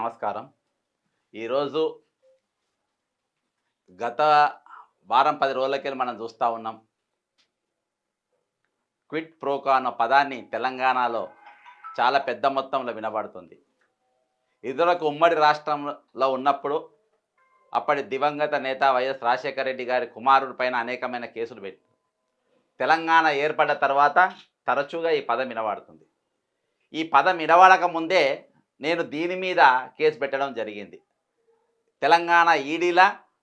నమస్కారం. ఈరోజు గత వారం 10 రోజులకెళ్ళి మనం చూస్తూ ఉన్నాం. క్విడ్ ప్రోకో అన్న పదాన్ని తెలంగాణలో చాలా పెద్ద మొత్తంలో వినబడుతుంది. ఇదివరకు ఉమ్మడి రాష్ట్రంలో ఉన్నప్పుడు అప్పటి దివంగత నేత వైఎస్ రాజశేఖర రెడ్డి గారి కుమారుడి పైన అనేకమైన కేసులు పెట్టారు. తెలంగాణ ఏర్పడ్డ తర్వాత తరచుగా ఈ పదం వినబడుతుంది. ఈ పదం వినబడక ముందే నేను దీని మీద కేసు పెట్టడం జరిగింది. తెలంగాణ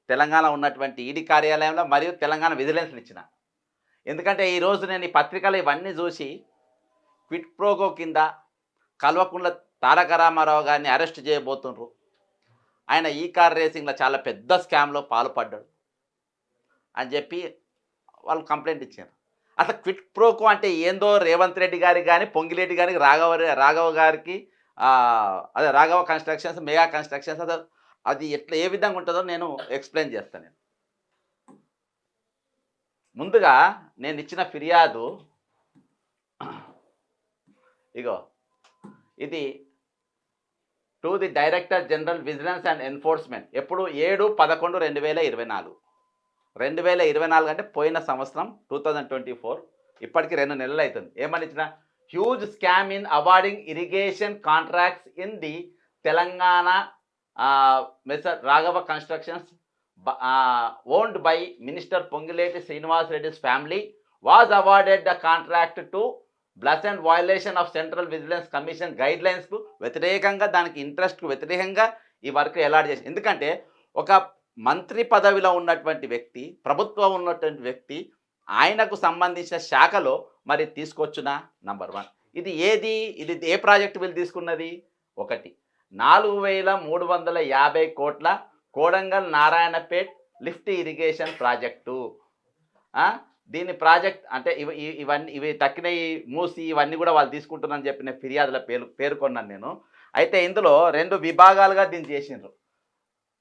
తెలంగాణ ఉన్నటువంటి ఈడీ కార్యాలయంలో మరియు తెలంగాణ విజిలెన్స్ని ఇచ్చిన. ఎందుకంటే ఈరోజు నేను ఈ పత్రికలు ఇవన్నీ చూసి క్విడ్ ప్రోకో కింద కల్వకుంట్ల తారక రామారావు గారిని అరెస్ట్ చేయబోతుండ్రు, ఆయన ఈ కార్ రేసింగ్లో చాలా పెద్ద స్కామ్లో పాల్పడ్డాడు అని చెప్పి వాళ్ళు కంప్లైంట్ ఇచ్చారు. అసలు క్విడ్ ప్రోకో అంటే ఏందో రేవంత్ రెడ్డి గారికి కానీ పొంగిరెడ్డి గారికి రాఘవ గారికి అదే రాఘవ కన్స్ట్రక్షన్స్ మెగా కన్స్ట్రక్షన్స్ అది ఎట్లా ఏ విధంగా ఉంటుందో నేను ఎక్స్ప్లెయిన్ చేస్తాను. ముందుగా నేను ఇచ్చిన ఫిర్యాదు ఇగో, ఇది to the director general vigilance and enforcement. ఎప్పుడు 7/11/2024 2024 అంటే పోయిన సంవత్సరం 2024. ఇప్పటికి 2 నెలలు అవుతుంది. ఏమని ఇచ్చిన? Huge scam in awarding irrigation contracts in the Telangana mister Raghava constructions owned by minister Ponguleti Srinivas Reddy's family was awarded the contract to blatant violation of central vigilance commission గైడ్ లైన్స్కు వ్యతిరేకంగా, దానికి ఇంట్రెస్ట్కు వ్యతిరేకంగా ఈ వర్క్ అలాట్ చేసి. ఎందుకంటే ఒక మంత్రి పదవిలో ఉన్నటువంటి వ్యక్తి, ప్రభుత్వం ఉన్నటువంటి వ్యక్తి, ఆయనకు సంబంధించిన శాఖలో మరి తీసుకొచ్చునా? నంబర్ 1. ఇది ఏ ప్రాజెక్టు వీళ్ళు తీసుకున్నది? 1 4,350 కోట్ల Kodangal Narayanpet lift irrigation project. దీని ప్రాజెక్ట్ అంటే ఇవి తక్కినవి మూసి ఇవన్నీ కూడా వాళ్ళు తీసుకుంటున్నారని చెప్పిన ఫిర్యాదుల పేర్కొన్నాను నేను. అయితే ఇందులో 2 విభాగాలుగా దీన్ని చేసిండ్రు.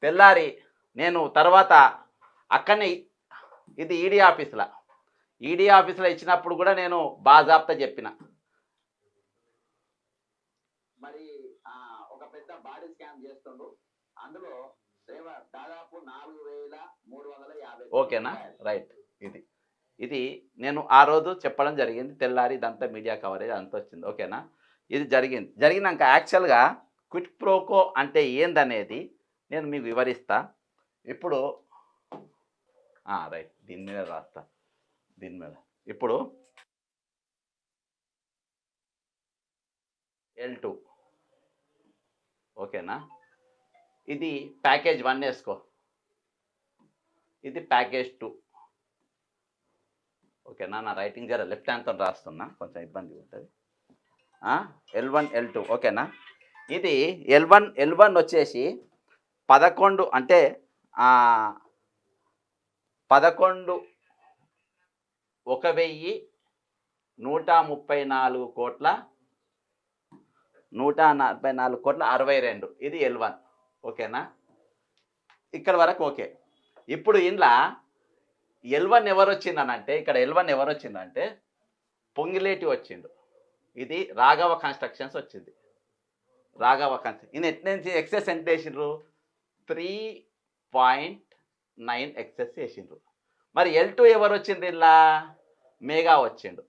తెల్లారి నేను తర్వాత అక్కడనే ఇది ఈడీ ఆఫీసులో ఇచ్చినప్పుడు కూడా నేను బాజాప్తా చెప్పిన, మరి ఒక పెద్ద బాడీ స్కామ్ చేస్తుండ్రు, అందులో దాదాపు 4,350. ఓకేనా? రైట్. ఇది నేను ఆ రోజు చెప్పడం జరిగింది. తెల్లారి ఇదంతా మీడియా కవరేజ్ అంతా వచ్చింది. ఓకేనా? ఇది జరిగినాక యాక్చువల్గా క్విడ్ ప్రోకో అంటే ఏందనేది నేను మీకు వివరిస్తా. ఇప్పుడు రైట్, దీని మీద రాస్తా. దీని మీద ఇప్పుడు L2. ఓకేనా? ఇది ప్యాకేజ్ 1 వేసుకో, ఇది ప్యాకేజ్ 2. ఓకేనా? నా రైటింగ్ జర లెఫ్ట్ హ్యాండ్తో రాస్తున్నా, కొంచెం ఇబ్బంది ఉంటుంది. L1 L2. ఓకేనా? ఇది L1 వచ్చేసి 11 అంటే 11,134 కోట్ల 144,62. ఇది L1. ఓకేనా? ఇక్కడ వరకు ఓకే. ఇప్పుడు ఇంట్లో L1 ఎవరు వచ్చిందనంటే, ఇక్కడ L1 ఎవరు వచ్చిందంటే పొంగిలేటి వచ్చిండు. ఇది రాఘవ కన్స్ట్రక్షన్స్ వచ్చింది. రాఘవ కన్స్ట్రక్షన్ ఈయన ఎట్నుంచి ఎక్సెస్ ఎంత వేసిండ్రు? 3.9 ఎక్సెస్ వేసిండ్రు. మరి L2 ఎవరు వచ్చింది? ఇలా మెగా వచ్చిండు.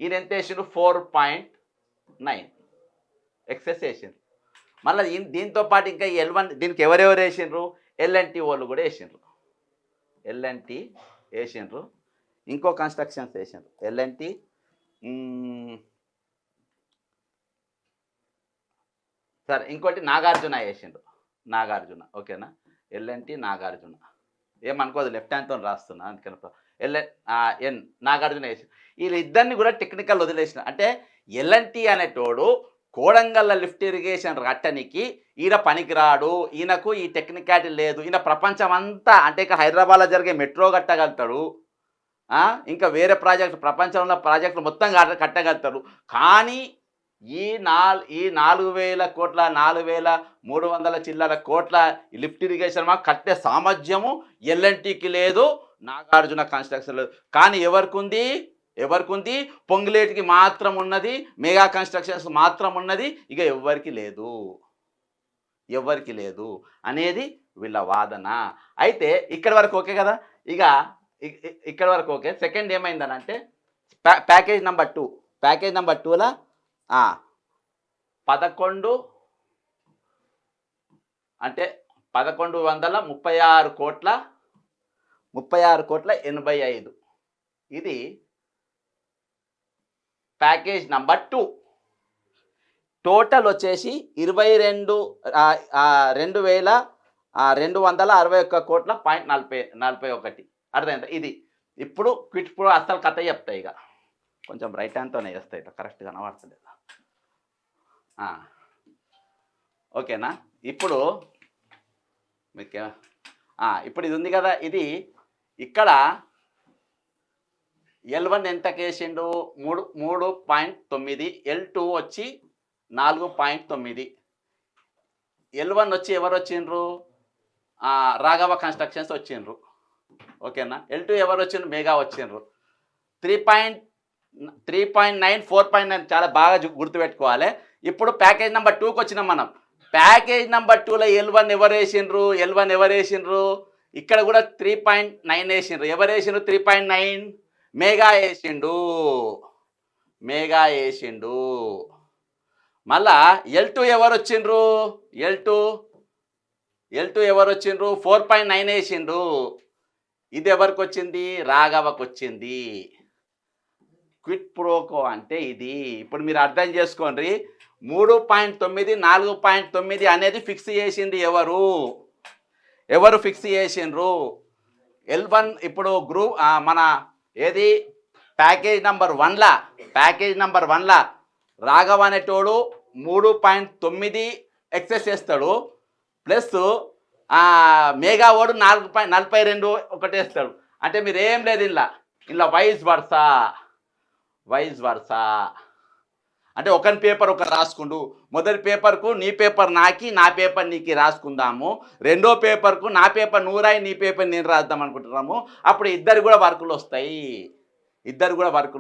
ఈయన ఎంత వేసిండ్రు? 4.9 ఎక్సెస్ వేసిండ్రు. మళ్ళీ దీంతో పాటు ఇంకా L1 దీనికి ఎవరెవరు వేసిండ్రు? L&T వాళ్ళు కూడా వేసిండ్రు. ఇంకో కన్స్ట్రక్షన్స్ వేసిండ్రు. L&T సరే, ఇంకోటి నాగార్జున వేసిండ్రు. ఓకేనా? L&T నాగార్జున. ఏమనుకోదు, లెఫ్ట్ హ్యాండ్తో రాస్తున్నా, అందుకని నాగార్జున వేసిండు. వీళ్ళిద్దరిని కూడా టెక్నికల్ వదిలేసిన. అంటే L&T అనేటోడు కోడంగల్ల లిఫ్ట్ ఇరిగేషన్ కట్టనికి ఈయన పనికిరాడు, ఈయనకు ఈ టెక్నికాలిటీ లేదు. ఈయన ప్రపంచం అంతా అంటే ఇక హైదరాబాద్లో జరిగే మెట్రో కట్టగలుగుతాడు, ఇంకా వేరే ప్రపంచంలో ప్రాజెక్టులు మొత్తం కట్టగలుగుతాడు. కానీ ఈ 4,000 కోట్ల 4,300 చిల్లర కోట్ల లిఫ్ట్ ఇరిగేషన్ కట్టే సామర్థ్యము L&Tకి లేదు, నాగార్జున కన్స్ట్రక్షన్ లేదు. కానీ ఎవరికి ఉంది? ఎవరికి ఉంది? పొంగులేటికి మాత్రం ఉన్నది, మెగా కన్స్ట్రక్షన్స్ మాత్రం ఉన్నది, ఇక ఎవ్వరికి లేదు, ఎవ్వరికి లేదు అనేది వీళ్ళ వాదన. అయితే ఇక్కడ వరకు ఓకే కదా. ఇక ఇక్కడ వరకు ఓకే. సెకండ్ ఏమైందని అంటే ప్యాకేజ్ నెంబర్ 2, ప్యాకేజ్ నెంబర్ 2లా 11 అంటే 1136 కోట్ల 85. ఇది ప్యాకేజ్ నెంబర్ 2. టోటల్ వచ్చేసి 22,261 కోట్ల 41. అర్థమైందా? ఇది ఇప్పుడు క్విట్ ప్రో అసలు కథ చెప్తాయి. ఇక కొంచెం రైట్ హ్యాండ్తోనే చేస్తాయి, ఇట్లా కరెక్ట్గా కనబడతలేదు. ఓకేనా? ఇప్పుడు మీకు ఇప్పుడు ఇది ఉంది కదా, ఇది ఇక్కడ L1 ఎంతకి వేసిండు? 3.9, L2 వచ్చి 4.9. L1 వచ్చి ఎవరు వచ్చిండ్రు? రాఘవ కన్స్ట్రక్షన్స్ వచ్చిండ్రు. ఓకేనా? L2 ఎవరు వచ్చిండ్రు? మెగా వచ్చిండ్రు. 3.9, 4.9 చాలా బాగా గుర్తుపెట్టుకోవాలి. ఇప్పుడు ప్యాకేజ్ నెంబర్ 2కి వచ్చినాం మనం. ప్యాకేజ్ నెంబర్ 2లో L1 ఎవరు వేసిండ్రు? ఇక్కడ కూడా 3.9 వేసిండ్రు. ఎవరు వేసిండ్రు? 3.9 మెగా వేసిండు. మళ్ళా L2 ఎవరు వచ్చిండ్రు? L2 ఎవరు వచ్చిండ్రు? 4.9 వేసిండ్రు. ఇది ఎవరికి వచ్చింది? రాఘవకు వచ్చింది. క్విట్ ప్రోకో అంటే ఇది. ఇప్పుడు మీరు అర్థం చేసుకోండి. 3.9, 4.9 అనేది ఫిక్స్ చేసింది ఎవరు ఫిక్స్ చేసిండ్రు? L1 ఇప్పుడు గ్రూప్ మన ఏది ప్యాకేజ్ నెంబర్ 1లా రాఘవ అనేటోడు 3.9 ఎక్సెస్ చేస్తాడు, ప్లస్ మెగా ఓడు 4.42 ఒకటి వేస్తాడు. అంటే మీరు ఏం లేదు ఇలా వైస్ వర్సా అంటే ఒకరి పేపర్ ఒకరు రాసుకుండు. మొదటి పేపర్కు నీ పేపర్ నాకి, నా పేపర్ నీకు రాసుకుందాము. రెండో పేపర్కు నా పేపర్ నువ్వు రాయి, నీ పేపర్ నేను రాద్దాం అనుకుంటున్నాము. అప్పుడు ఇద్దరు కూడా వర్కులు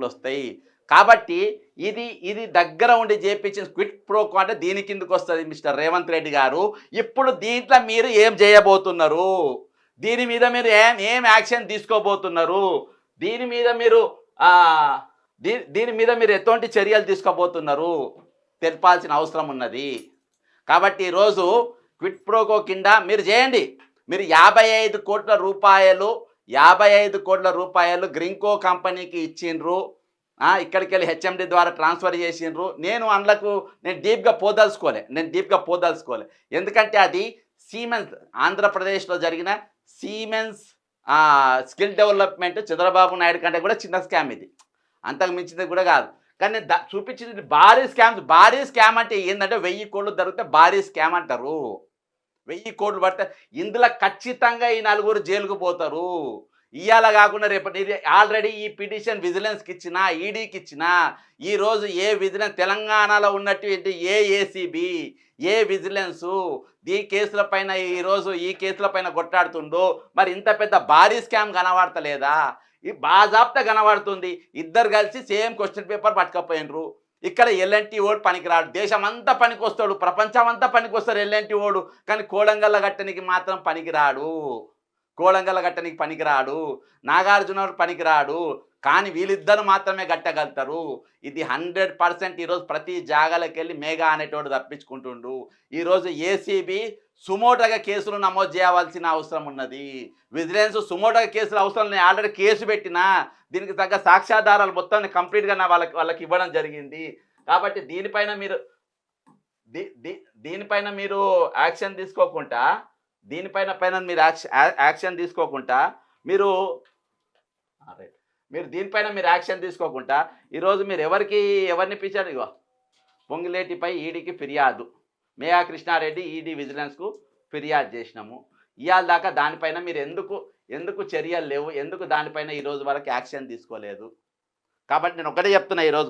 వస్తాయి. కాబట్టి ఇది దగ్గర ఉండి చేపించిన క్విట్ ప్రోకో అంటే దీని కిందకు వస్తుంది మిస్టర్ రేవంత్ రెడ్డి గారు. ఇప్పుడు దీంట్లో మీరు ఏం చేయబోతున్నారు? దీని మీద మీరు ఏం యాక్షన్ తీసుకోబోతున్నారు? దీని మీద మీరు ఎటువంటి చర్యలు తీసుకోబోతున్నారు తెలపాల్సిన అవసరం ఉన్నది. కాబట్టి ఈరోజు క్విట్ ప్రోకో కింద మీరు చేయండి. మీరు 55 కోట్ల రూపాయలు గ్రింకో కంపెనీకి ఇచ్చిండ్రు. ఇక్కడికి వెళ్ళి హెచ్ఎండి ద్వారా ట్రాన్స్ఫర్ చేసిండ్రు. నేను డీప్గా పోదలుచుకోలే. ఎందుకంటే అది సీమెన్స్ ఆంధ్రప్రదేశ్లో జరిగిన Siemens skill development Chandrababu Naidu కంటే కూడా చిన్న స్కామ్ ఇది, అంతకు మించింది కూడా కాదు. కానీ చూపించింది భారీ స్కామ్ అంటే ఏంటంటే 1000 కోట్లు దొరికితే భారీ స్కామ్ అంటారు. 1000 కోట్లు పడితే ఇందులో ఖచ్చితంగా ఈ 4 జైలుకు పోతారు. ఇవాళ కాకుండా రేపటి ఆల్రెడీ ఈ పిటిషన్ విజిలెన్స్కి ఇచ్చినా, ఈడీకి ఇచ్చినా, ఈరోజు ఏ విజిలెన్స్ తెలంగాణలో ఉన్నటువంటి ఏ ఏసీబీ, ఏ విజిలెన్సు ఈ కేసుల పైన కొట్టాడుతుండో మరి ఇంత పెద్ద భారీ స్కామ్ కనబడతలేదా? ఈ బాజాప్తా కనబడుతుంది. ఇద్దరు కలిసి సేమ్ క్వశ్చన్ పేపర్ పట్టుకపోయినరు. ఇక్కడ ఎల్ఎన్టీ ఓడు పనికిరాడు. దేశం అంతా పనికొస్తాడు, ప్రపంచం అంతా పనికొస్తాడు ఎల్ఎన్టీ ఓడు. కానీ కోడంగల్ల గట్టనికి మాత్రం పనికిరాడు. నాగార్జున పనికిరాడు. కానీ వీళ్ళిద్దరు మాత్రమే గట్టగలుగుతారు. ఇది 100% ఈరోజు ప్రతి జాగాలకు వెళ్ళి మెగా అనేటోడు తప్పించుకుంటుండు. ఈరోజు ఏసీబీ సుమోటోగా కేసులు నమోదు చేయవలసిన అవసరం ఉన్నది. విజిలెన్స్ సుమోటోగా కేసులు అవసరం. నేను ఆల్రెడీ కేసు పెట్టినా, దీనికి తగ్గ సాక్ష్యాధారాలు మొత్తాన్ని కంప్లీట్గా వాళ్ళకి ఇవ్వడం జరిగింది. కాబట్టి దీనిపైన మీరు యాక్షన్ తీసుకోకుండా ఈరోజు మీరు ఎవరిని పిలిచారు? ఇగో పొంగులేటిపై ఈడీకి ఫిర్యాదు, మేయా కృష్ణారెడ్డి ఈడీ విజిలెన్స్కు ఫిర్యాదు చేసినాము. ఇవాళ దాకా దానిపైన మీరు ఎందుకు చర్యలు లేవు? ఎందుకు దానిపైన ఈరోజు వరకు యాక్షన్ తీసుకోలేదు? కాబట్టి నేను ఒకటే చెప్తున్నా ఈరోజు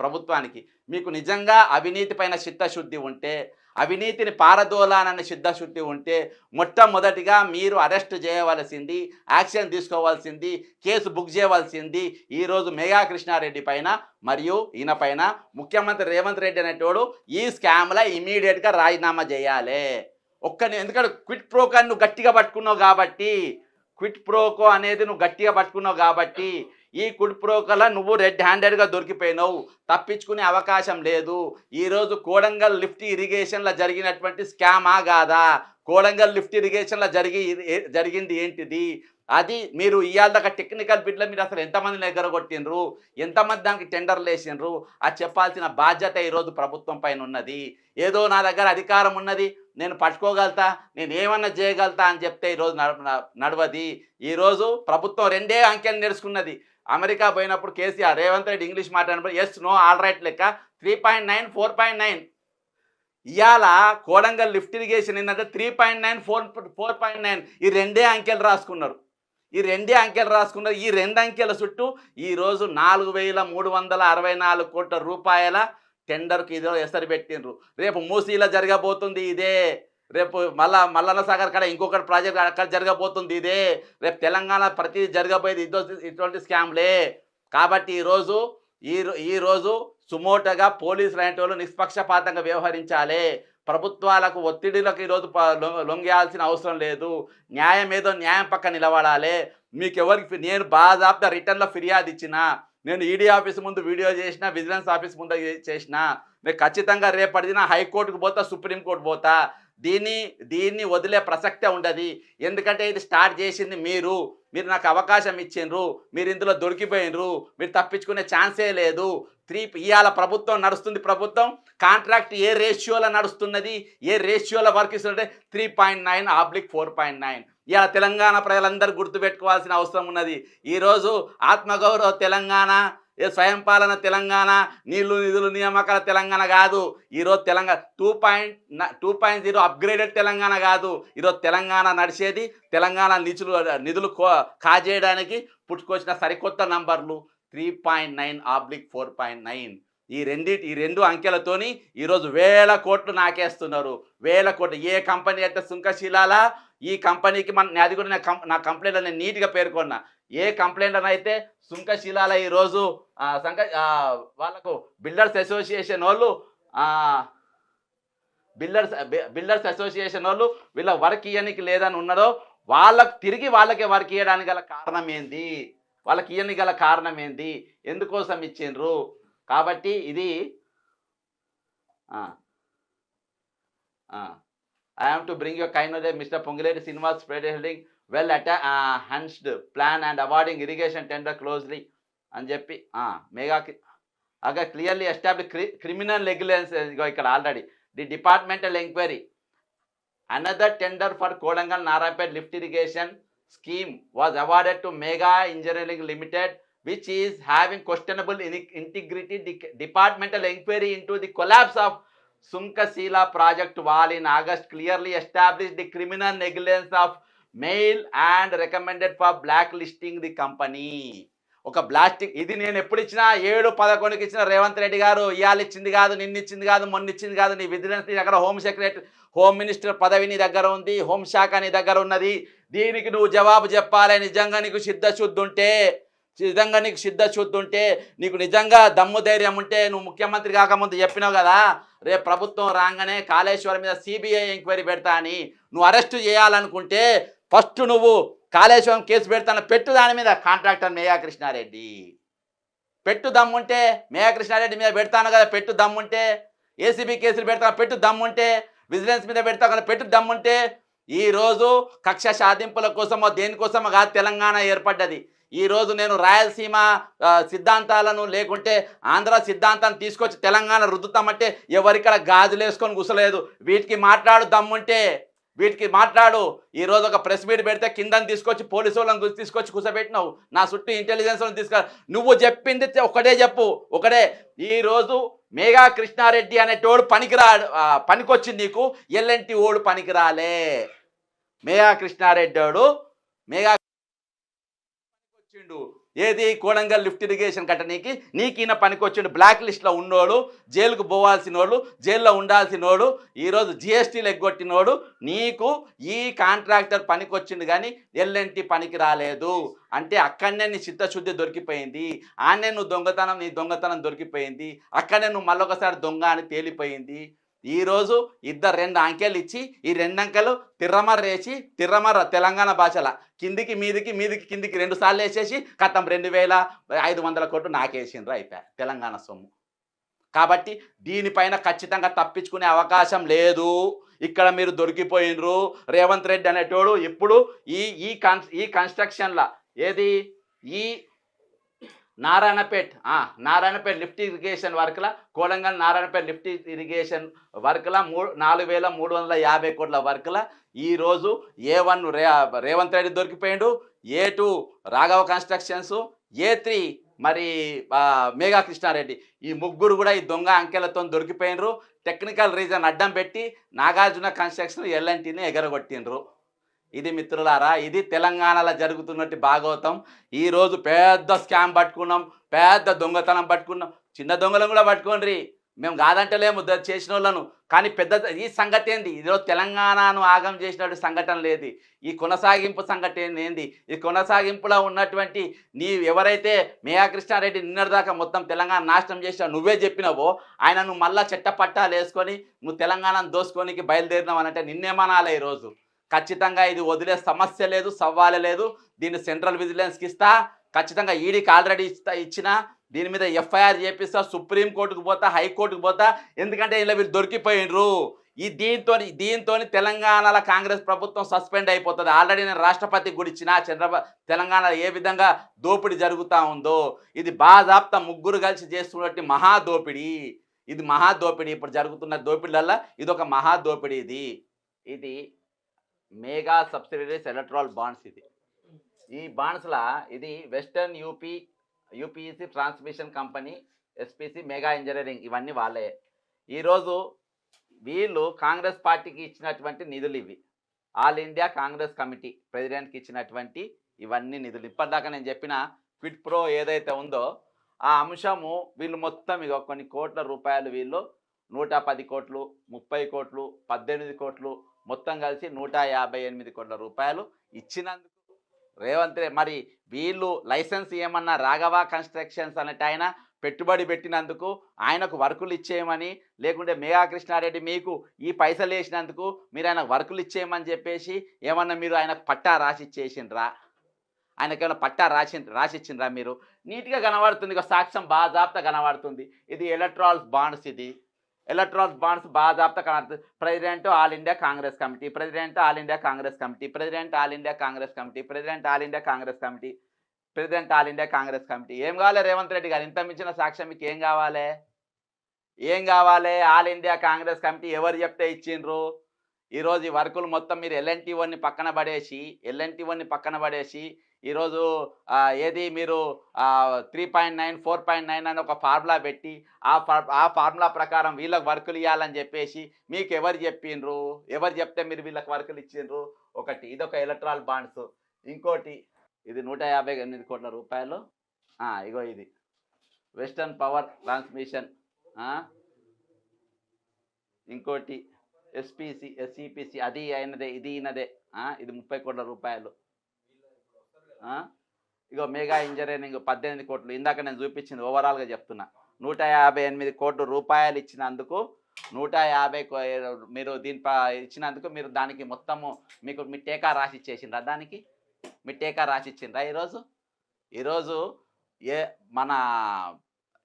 ప్రభుత్వానికి, మీకు నిజంగా అవినీతి పైన చిత్తశుద్ధి ఉంటే, అవినీతిని పారదోలానని చిత్తశుద్ధి ఉంటే, మొట్టమొదటిగా మీరు అరెస్ట్ చేయవలసింది, యాక్షన్ తీసుకోవాల్సింది, కేసు బుక్ చేయవలసింది ఈరోజు మేఘా కృష్ణారెడ్డి పైన మరియు ఈయన పైన ముఖ్యమంత్రి రేవంత్ రెడ్డి అనేటోడు ఈ స్కామ్లో ఇమీడియట్గా రాజీనామా చేయాలి. ఎందుకంటే క్విట్ ప్రోకో నువ్వు గట్టిగా పట్టుకున్నావు కాబట్టి, క్విట్ ప్రోకో అనేది నువ్వు గట్టిగా పట్టుకున్నావు కాబట్టి, ఈ క్విట్ ప్రోకోలో నువ్వు రెడ్ హ్యాండెడ్గా దొరికిపోయినావు, తప్పించుకునే అవకాశం లేదు. ఈరోజు కోడంగల్ లిఫ్ట్ ఇరిగేషన్లో జరిగినటువంటి స్కామా కాదా? కోడంగల్ లిఫ్ట్ ఇరిగేషన్లో జరిగింది ఏంటిది? అది మీరు ఇవాళ దాకా టెక్నికల్ బిడ్లో మీరు అసలు ఎంతమందిని ఎగరగొట్టినరు, ఎంతమంది దానికి టెండర్లు వేసినరు, అది చెప్పాల్సిన బాధ్యత ఈరోజు ప్రభుత్వం పైన ఉన్నది. ఏదో నా దగ్గర అధికారం ఉన్నది, నేను పట్టుకోగలుగుతా, నేను ఏమన్నా చేయగలుగుతా అని చెప్తే ఈరోజు నడవది. ఈరోజు ప్రభుత్వం రెండే అంకెలు నేర్చుకున్నది. అమెరికా పోయినప్పుడు కేసీఆర్ రేవంత్ రెడ్డి ఇంగ్లీష్ మాట్లాడినప్పుడు ఎస్ నో ఆల్ రైట్ లెక్క 3.9 4.9. ఇవాళ కోడంగల్ లిఫ్ట్ ఇరిగేషన్ ఏంటంటే 3.9 4.9 ఈ రెండే అంకెలు రాసుకున్నారు. ఈ రెండు అంకెల చుట్టూ ఈరోజు 4,364 కోట్ల రూపాయల టెండర్కి ఇదో ఎసరు పెట్టినరు. రేపు మూసీలో జరగబోతుంది ఇదే, రేపు మల్లన్న సాగర్ కాడ ఇంకొకటి ప్రాజెక్ట్ అక్కడ జరగబోతుంది ఇదే, రేపు తెలంగాణ ప్రతి జరగబోయేది ఇటువంటి స్కామ్లే. కాబట్టి ఈరోజు సుమోటగా పోలీసులు అనేటి వాళ్ళు నిష్పక్షపాతంగా వ్యవహరించాలి. ప్రభుత్వాలకు ఒత్తిడిలకు ఈరోజు లొంగేయాల్సిన అవసరం లేదు. న్యాయం ఏదో న్యాయం పక్క నిలబడాలి. నేను బాజాబ్దా రిటర్న్లో ఫిర్యాదు ఇచ్చినా, నేను ఈడీ ఆఫీస్ ముందు వీడియో చేసిన, విజిలెన్స్ ఆఫీస్ ముందు చేసిన, నేను ఖచ్చితంగా రేపటిదిన హైకోర్టుకు పోతా, సుప్రీంకోర్టు పోతా. దీన్ని వదిలే ప్రసక్తే ఉండదు. ఎందుకంటే ఇది స్టార్ట్ చేసింది మీరు నాకు అవకాశం ఇచ్చిండ్రు, మీరు ఇందులో దొరికిపోయినరు, మీరు తప్పించుకునే ఛాన్సే లేదు. ఇవాళ ప్రభుత్వం నడుస్తుంది, ప్రభుత్వం కాంట్రాక్ట్ ఏ రేషియోలో నడుస్తున్నది, ఏ రేషియోలో వర్క్ ఇస్తుంటే 3.9/4.9. ఇవాళ తెలంగాణ ప్రజలందరూ గుర్తుపెట్టుకోవాల్సిన అవసరం ఉన్నది. ఈరోజు ఆత్మగౌరవ తెలంగాణ, స్వయం పాలన తెలంగాణ, నీళ్లు నిధులు నియామకాల తెలంగాణ కాదు. ఈరోజు తెలంగాణ 2.0 అప్గ్రేడెడ్ తెలంగాణ కాదు. ఈరోజు తెలంగాణ నడిచేది తెలంగాణ నిధులు కాజేయడానికి పుట్టుకొచ్చిన సరికొత్త నంబర్లు 3.9/4.9. ఈ రెండు అంకెలతోని ఈరోజు 1000 కోట్లు నాకేస్తున్నారు. 1000 కోట్లు. ఏ కంపెనీ అయితే సుంకశీలాలా, ఈ కంపెనీకి అది కూడా నా కంప్లైంట్లో నేను నీట్గా పేర్కొన్నా. ఏ కంప్లైంట్ అయితే సుంకశీలాల ఈరోజు వాళ్ళకు బిల్డర్స్ అసోసియేషన్ వాళ్ళు వీళ్ళ వర్క్ ఇవ్వడానికి లేదని ఉన్నదో వాళ్ళకే వర్క్ ఇవ్వడానికి గల కారణం ఏంది, వాళ్ళకి ఇవ్వడానికి గల కారణం ఏంది, ఎందుకోసం ఇచ్చిండ్రు? కాబట్టి ఇది I am to bring your kind of Mr. Ponguletti Srinivas spearheading well-enhanced plan and awarding irrigation tender closely అని చెప్పి మెగా అగా క్లియర్లీ ఎస్టాబ్లిష్ క్రిమినల్ నెగ్లిజెన్స్. ఇక్కడ already the departmental enquiry another tender for Kodangal Narayanpet lift irrigation scheme was awarded to Mega Engineering Limited, which is having questionable integrity. The departmental inquiry into the collapse of Sunkasila project wall in August clearly established the criminal negligence of mail and recommended for blacklisting the company. ఒక blasting ఇది నేను ఎప్పుడు ఇచ్చినా 7-11కి ఇచ్చిన రేవంత్ రెడ్డి గారు, ఇవాళ ఇచ్చింది కాదు, నిన్న ఇచ్చింది కాదు, మొన్న ఇచ్చింది కాదు. నీ విజిలెన్స్ నీ దగ్గర, హోమ్ మినిస్టర్ పదవి నీ దగ్గర ఉంది, హోంశాఖ నీ దగ్గర ఉన్నది. దీనికి నువ్వు జవాబు చెప్పాలి. నిజంగా నీకు సిద్ధశుద్ధి ఉంటే, నీకు నిజంగా దమ్ము ధైర్యం ఉంటే, నువ్వు ముఖ్యమంత్రి కాకముందు చెప్పినావు కదా, రేపు ప్రభుత్వం రాగానే కాళేశ్వరం మీద సిబిఐ ఎంక్వైరీ పెడతా అని. నువ్వు అరెస్టు చేయాలనుకుంటే ఫస్ట్ నువ్వు కాళేశ్వరం కేసు పెడతాను, పెట్టు. దాని మీద కాంట్రాక్టర్ మేఘా కృష్ణారెడ్డి పెట్టు దమ్ముంటే, మేఘా కృష్ణారెడ్డి మీద పెడతాను కదా, పెట్టు దమ్ముంటే. ఏసీబీ కేసులు పెడతాను, పెట్టు దమ్ముంటే. విజిలెన్స్ మీద పెడతాను కదా, పెట్టు దమ్ముంటే. ఈరోజు కక్ష సాధింపుల కోసమో దేనికోసమో కాదు తెలంగాణ ఏర్పడ్డది. ఈరోజు నేను రాయలసీమ సిద్ధాంతాలను లేకుంటే ఆంధ్ర సిద్ధాంతాన్ని తీసుకొచ్చి తెలంగాణ రుద్దుతామంటే ఎవరిక్కడ గాజులు వేసుకొని కూసలేదు. వీటికి మాట్లాడు దమ్ముంటే, వీటికి మాట్లాడు. ఈరోజు ఒక ప్రెస్ మీట్ పెడితే కిందని తీసుకొచ్చి పోలీసు వాళ్ళని తీసుకొచ్చి కూర్చోబెట్టినావు. నా చుట్టూ ఇంటెలిజెన్స్ వాళ్ళని నువ్వు చెప్పింది ఒకటే చెప్పు, ఒకటే. ఈరోజు మేఘా కృష్ణారెడ్డి అనేటోడు పనికొచ్చింది నీకు, ఎల్ఎన్టీ ఓడు పనికిరాలే. మేఘా కృష్ణారెడ్డి వాడు వచ్చిండు. ఏది కోడంగల్ లిఫ్ట్ ఇరిగేషన్ కట్టనీకి నీకీన పనికొచ్చిండు. బ్లాక్ లిస్ట్లో ఉన్నోడు, జైలుకు పోవాల్సినోడు, జైల్లో ఉండాల్సినోడు, ఈరోజు జిఎస్టీలు ఎగ్గొట్టినోడు నీకు ఈ కాంట్రాక్టర్ పనికొచ్చిండు కానీ ఎల్ఎన్టీ పనికి రాలేదు అంటే అక్కడనే నీ చిత్తశుద్ధి దొరికిపోయింది. ఆనే నువ్వు నీ దొంగతనం దొరికిపోయింది. అక్కడనే నువ్వు మళ్ళొకసారి దొంగ అని తేలిపోయింది. ఈరోజు ఇద్దరు 2 అంకెలు ఇచ్చి ఈ 2 అంకెలు తిర్రమర్రేసి తెలంగాణ భాషలో కిందికి మీదికి కిందికి 2 సార్లు వేసేసి కథం 2500 కోట్లు నాకేసిండ్రు అయిపోయా తెలంగాణ సొమ్ము. కాబట్టి దీనిపైన ఖచ్చితంగా తప్పించుకునే అవకాశం లేదు. ఇక్కడ మీరు దొరికిపోయినరు. రేవంత్ రెడ్డి అనేటోడు ఇప్పుడు ఈ కన్స్ట్రక్షన్ల ఏది ఈ నారాయణపేట్ లిఫ్ట్ ఇరిగేషన్ వర్క్ల కోడంగల్ నారాయణపేట్ లిఫ్ట్ ఇరిగేషన్ వర్క్ల 4350 కోట్ల వర్క్ల ఈరోజు A1 రేవంత్ రెడ్డి దొరికిపోయిండు, A2 రాఘవ కన్స్ట్రక్షన్స్, A3 మరి మేఘా కృష్ణారెడ్డి. ఈ ముగ్గురు కూడా ఈ దొంగ అంకెలతో దొరికిపోయినరు. టెక్నికల్ రీజన్ అడ్డం పెట్టి నాగార్జున కన్స్ట్రక్షన్ ఎల్ఎన్టీని ఎగరగొట్టిండ్రు. ఇది మిత్రులారా, ఇది తెలంగాణలో జరుగుతున్నట్టు భాగవతం. ఈరోజు పెద్ద స్కామ్ పట్టుకున్నాం, పెద్ద దొంగతనం పట్టుకున్నాం. చిన్న దొంగలను కూడా పట్టుకోండి, మేము కాదంటలేము చేసిన వాళ్ళను. కానీ పెద్ద ఈ సంగతి ఏంది? ఈరోజు తెలంగాణను ఆగం చేసినట్టు సంఘటన లేదు. ఈ కొనసాగింపు సంఘటన ఏంది? ఈ కొనసాగింపులో ఉన్నటువంటి ఎవరైతే మేఘా కృష్ణారెడ్డి నిన్నటిదాకా మొత్తం తెలంగాణ నాశనం చేసినావు నువ్వే చెప్పినావో ఆయన నువ్వు మళ్ళా చెట్టపట్టాలు వేసుకొని నువ్వు తెలంగాణను దోసుకోనికి బయలుదేరినావు అనంటే నిన్నేమనాలే. ఈరోజు ఖచ్చితంగా ఇది వదిలే సమస్య లేదు, సవాలే లేదు. దీన్ని సెంట్రల్ విజిలెన్స్కి ఇస్తా, ఖచ్చితంగా ఈడీకి ఆల్రెడీ ఇచ్చిన. దీని మీద ఎఫ్ఐఆర్ చేపిస్తా, సుప్రీంకోర్టుకు పోతా, హైకోర్టుకు పోతా. ఎందుకంటే ఇలా వీళ్ళు దొరికిపోయినరు. దీంతో తెలంగాణలో కాంగ్రెస్ ప్రభుత్వం సస్పెండ్ అయిపోతుంది. ఆల్రెడీ నేను రాష్ట్రపతికి కూడా ఇచ్చిన తెలంగాణలో ఏ విధంగా దోపిడీ జరుగుతూ ఉందో. ఇది బాజాప్తా ముగ్గురు కలిసి చేస్తున్నట్టు మహాదోపిడీ. ఇది మహాదోపిడీ. ఇప్పుడు జరుగుతున్న దోపిడీలల్లో ఇది ఒక మహాదోపిడీ. ఇది మెగా సబ్సిడరీస్ ఎలక్ట్రాల్ బాండ్స్. ఈ బాండ్స్లా ఇది western UPEC transmission company, SPC, Megha engineering ఇవన్నీ వాళ్ళే. ఈరోజు వీళ్ళు కాంగ్రెస్ పార్టీకి ఇచ్చినటువంటి నిధులు ఇవి. ఆల్ ఇండియా కాంగ్రెస్ కమిటీ ప్రెసిడెంట్కి ఇచ్చినటువంటి ఇవన్నీ నిధులు. ఇప్పటిదాకా నేను చెప్పిన క్విడ్ ప్రో ఏదైతే ఉందో ఆ అంశము వీళ్ళు మొత్తం ఇక కొన్ని కోట్ల రూపాయలు వీళ్ళు 110 కోట్లు, 30 కోట్లు, 18 కోట్లు మొత్తం కలిసి 158 కోట్ల రూపాయలు ఇచ్చినందుకు రేవంత్ మరి వీళ్ళు లైసెన్స్ ఏమన్నా రాఘవ కన్స్ట్రక్షన్స్ అనేట ఆయన పెట్టుబడి పెట్టినందుకు ఆయనకు వర్కులు ఇచ్చేయమని, లేకుంటే మేఘా కృష్ణారెడ్డి మీకు ఈ పైసలు వేసినందుకు మీరు ఆయనకు వర్కులు ఇచ్చేయమని చెప్పేసి ఏమన్నా మీరు ఆయనకు పట్టా రాసిచ్చేసిండ్రా? ఆయనకేమైనా పట్టా రాసిచ్చిండ్రా? మీరు నీట్గా కనబడుతుంది, ఇక సాక్ష్యం బాజాప్తా కనబడుతుంది. ఇది ఎలక్ట్రాల్ బాండ్స్. ఇది ఎలక్ట్రాల్ బాండ్స్ బాజాప్తా కనబడుతుంది. President all India Congress committee, president all India Congress committee, president all India Congress committee, president all India Congress committee, president all India Congress committee. ఏం కావాలి రేవంత్ రెడ్డి గారు? ఇంత మించిన సాక్ష్యం మీకు ఏం కావాలి? ఆల్ ఇండియా కాంగ్రెస్ కమిటీ ఎవరు చెప్తే ఇచ్చిండ్రు? ఈరోజు ఈ వర్కులు మొత్తం మీరు ఎల్ఎన్టీ1ని పక్కన పడేసి ఈరోజు ఏది మీరు 3.9 4.9 అని ఒక ఫార్ములా పెట్టి ఆ ఫార్ములా ప్రకారం వీళ్ళకి వర్కులు ఇవ్వాలని చెప్పేసి మీకు ఎవరు చెప్పిండ్రు? ఎవరు చెప్తే మీరు వీళ్ళకి వర్కులు ఇచ్చిండ్రు? ఒకటి ఇదొక ఎలక్ట్రాల్ బాండ్స్. ఇంకోటి ఇది 158 కోట్ల రూపాయలు. ఇగో ఇది వెస్టర్న్ పవర్ ట్రాన్స్మిషన్. ఇంకోటి ఎస్ఈపిసి అది అయినదే, ఇది అయినదే. ఇది 30 కోట్ల రూపాయలు. ఇగో మెగా ఇంజనీరింగ్ 18 కోట్లు. ఇందాక నేను చూపించింది ఓవరాల్గా చెప్తున్నా. 158 కోట్ల రూపాయలు ఇచ్చినందుకు 150 మీరు ఇచ్చినందుకు మీరు దానికి మొత్తము మీకు మీ టీకా రాసి ఇచ్చేసిండ్రా? దానికి మీ టీకా రాసి ఇచ్చిండ్రా? ఈరోజు మన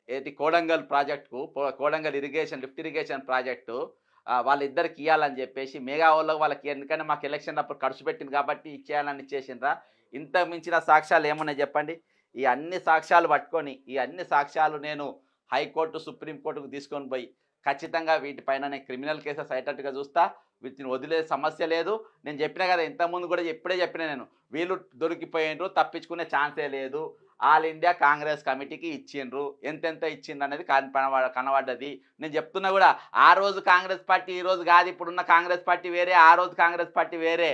ఏది కోడంగల్ ప్రాజెక్టుకు, కోడంగల్ లిఫ్ట్ ఇరిగేషన్ ప్రాజెక్టు వాళ్ళిద్దరికి ఇవ్వాలని చెప్పేసి మెగా వాళ్ళకి, ఎందుకంటే మాకు ఎలక్షన్ అప్పుడు ఖర్చు పెట్టింది కాబట్టి ఇచ్చేయాలని ఇచ్చేసిండ్రా? ఇంత మించిన సాక్ష్యాలు ఏమన్నా చెప్పండి? ఈ అన్ని సాక్ష్యాలు పట్టుకొని ఈ అన్ని సాక్ష్యాలు నేను హైకోర్టు, సుప్రీంకోర్టుకు తీసుకొని పోయి ఖచ్చితంగా వీటిపైన నేను క్రిమినల్ కేసెస్ అయ్యేటట్టుగా చూస్తా. వీటిని వదిలే సమస్య లేదు. నేను చెప్పినా కదా ఇంతకుముందు కూడా ఇప్పుడే చెప్పినా నేను, వీళ్ళు దొరికిపోయిండ్రు, తప్పించుకునే ఛాన్సే లేదు. ఆల్ ఇండియా కాంగ్రెస్ కమిటీకి ఇచ్చిండ్రు. ఎంతెంత ఇచ్చిండ్రు అనేది కనబడ్డది. నేను చెప్తున్నా కూడా ఆ రోజు కాంగ్రెస్ పార్టీ ఈ రోజు కాదు. ఇప్పుడున్న కాంగ్రెస్ పార్టీ వేరే, ఆ రోజు కాంగ్రెస్ పార్టీ వేరే.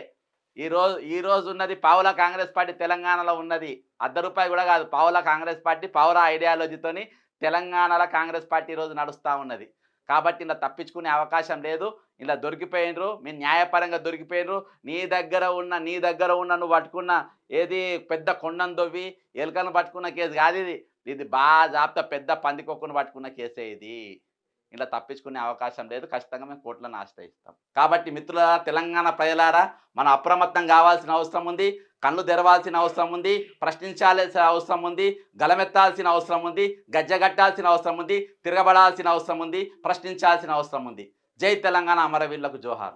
ఈ రోజు ఉన్నది పావుల కాంగ్రెస్ పార్టీ తెలంగాణలో ఉన్నది. ₹1 కూడా కాదు. పావుల కాంగ్రెస్ పార్టీ పౌర ఐడియాలజీతోని తెలంగాణలో కాంగ్రెస్ పార్టీ ఈరోజు నడుస్తా ఉన్నది. కాబట్టి ఇలా తప్పించుకునే అవకాశం లేదు. ఇలా దొరికిపోయినరు. మీరు న్యాయపరంగా దొరికిపోయినరు. నీ దగ్గర ఉన్న నువ్వు పట్టుకున్న ఏది పెద్ద కొండను దొవ్వి ఎలుకలను పట్టుకున్న కేసు కాదు ఇది. ఇది బాజాప్తా పెద్ద పందికొక్కును పట్టుకున్న కేసే ఇది. ఇలా తప్పించుకునే అవకాశం లేదు. ఖచ్చితంగా మేము కోర్టులను ఆశ్రయిస్తాం. కాబట్టి మిత్రులారా, తెలంగాణ ప్రజలారా, మనం అప్రమత్తం కావాల్సిన అవసరం ఉంది. కళ్ళు తెరవాల్సిన అవసరం ఉంది. ప్రశ్నించాల్సిన అవసరం ఉంది. గలమెత్తాల్సిన అవసరం ఉంది. గజ్జగట్టాల్సిన అవసరం ఉంది. తిరగబడాల్సిన అవసరం ఉంది. ప్రశ్నించాల్సిన అవసరం ఉంది. జై తెలంగాణ, అమరవీరులకు జోహార్.